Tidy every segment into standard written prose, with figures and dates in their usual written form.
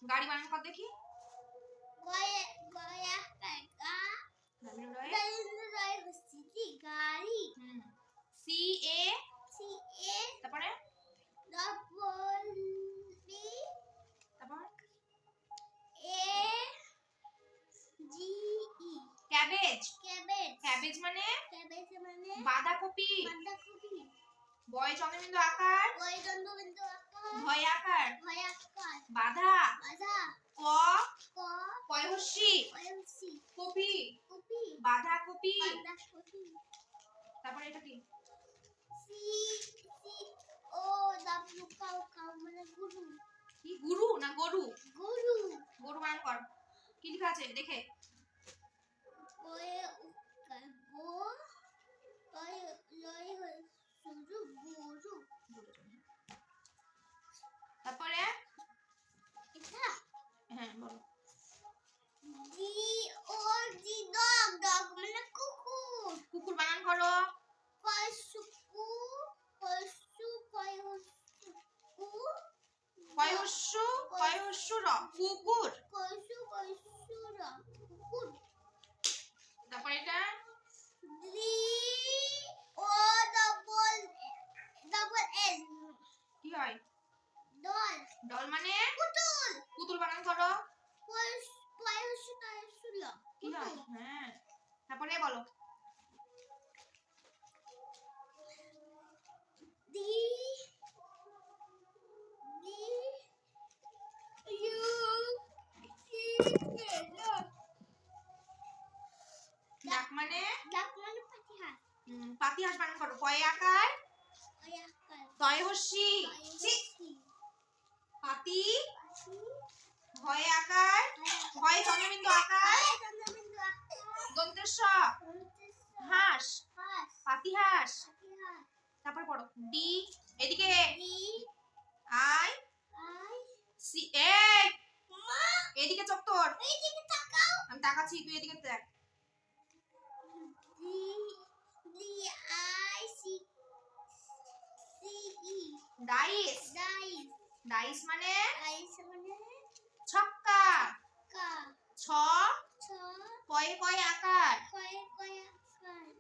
গাড়ি বানান কর দেখি। গাড়ি। সি এ তারপরে তারপর ক্যাবেজ। ক্যাবেজ মানে বাঁধাকপি। বয় চন্দ্রবিন্দু আকার। ভয় আকার। বাধা। ক কয়হস্যি কপি। বাঁধাকপি। তারপরে এটা কি? কি গুরু না গরু? গরু বানান কর। কি লেখা আছে দেখে। তারপরে হ্যাঁ বলো। কুকুর বানান করো। কয়হস্যু র কুকুর। তারপরে এটা কি হয়? ডল মানে পুতুল বানান করো। কি হয়? হ্যাঁ তারপরে বলো। ডাক মানে পাতিহাঁস বানান করো। কয় আকার তয়হস্যি পাতি ভয় আকার ভয় চন্দ্রবিন্দু আকার দন্তেশ্ব হাঁস পাতিহাঁস। তারপর পড়ো ডি এদিকে আই সি এদিকে চোখ তোর। আমি তাকাচ্ছি তুই এদিকে দেখ। ডাইস। ডাইস মানে ছক্কা। ছ কয় আকার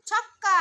ছক্কা।